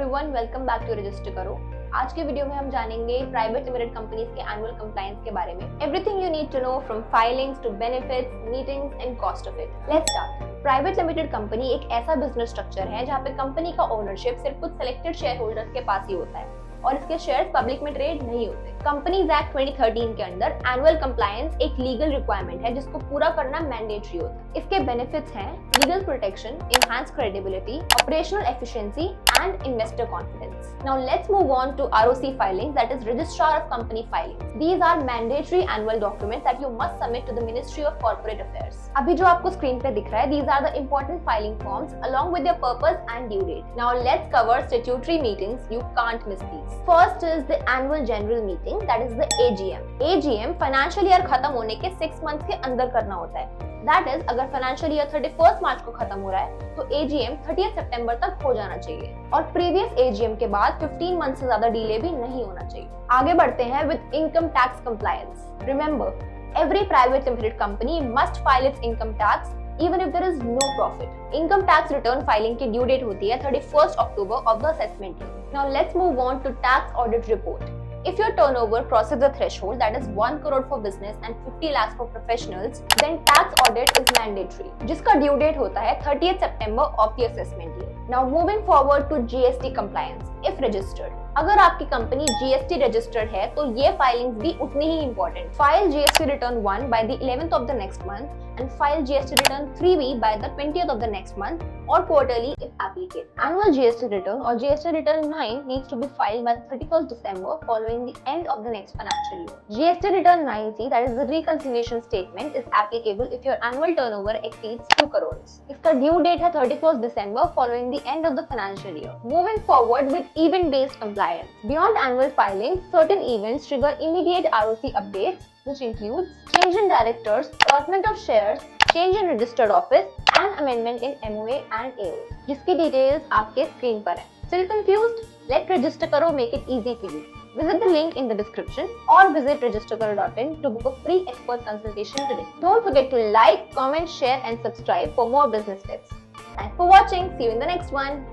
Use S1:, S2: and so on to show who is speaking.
S1: Everyone, welcome back to register करो। आज के वीडियो में हम जानेंगे प्राइवेट लिमिटेड कंपनीज के एनुअल कंप्लायंस के बारे में। Everything you need to know from filings to benefits, meetings and cost of it. Let's start. Private limited company एक ऐसा बिजनेस स्ट्रक्चर है जहाँ पे कंपनी का ओनरशिप सिर्फ कुछ सिलेक्टेड शेयर होल्डर्स के पास ही होता है और इसके शेयर्स पब्लिक में ट्रेड नहीं होते। कंपनीज एक्ट 2013 के अंदर एनुअल कंप्लायंस एक लीगल रिक्वायरमेंट है जिसको पूरा करना मैंडेटरी होता है। इसके बेनिफिट्स हैं legal protection, enhanced credibility, operational efficiency and investor confidence. Now let's move on to ROC filings, that is Registrar of Company Filings. These are mandatory annual documents that you must submit to the Ministry of Corporate Affairs. अभी जो आपको screen पे दिख रहा है, these are the important filing forms along with their purpose and due date. Now let's cover statutory meetings. You can't miss these. First is the annual general meeting, that is the AGM. AGM financial year खत्म होने के 6 months के अंदर करना होता है। That is, अगर financial year 31 मार्च को खत्म हो रहा है तो AGM 30 सितंबर तक हो जाना चाहिए और प्रीवियस AGM के बाद 15 मंथ से ज्यादा डिले भी नहीं होना चाहिए। आगे बढ़ते हैं with income tax compliance. Remember, every private limited company must file it's income tax even if there is no profit. Income tax return filing की due date होती है 31st October of the assessment year. Now let's move on to tax audit report. If your turnover crosses the threshold, that is 1 crore for business and 50 lakhs for professionals, then tax audit is mandatory, जिसका due date होता है 30th September of the assessment year. Now moving forward to GST compliance, if registered. अगर आपकी company GST registered है तो ये filings भी उतनी ही important. File GST return 1 by the 11th of the next month and file GST return 3B by the 20th of the next month or quarterly if applicable. Annual GST return or GST return 9 needs to be filed by 31st December following the end of the next financial year. GST return 9C, that is the reconciliation statement, is applicable if your annual turnover exceeds 2 crores. इसका due date है 31st December following the end of the financial year. Moving forward with event-based compliance. Beyond annual filing, certain events trigger immediate ROC updates, which includes change in directors, allotment of shares, change in registered office, and amendment in MOA and AO, जिसकी details आपके screen पर है। Still confused? Let Register Karo make it easy for you. Visit the link in the description or visit registerkaro.in to book a free expert consultation today. Don't forget to like, comment, share, and subscribe for more business tips. Thanks for watching. See you in the next one.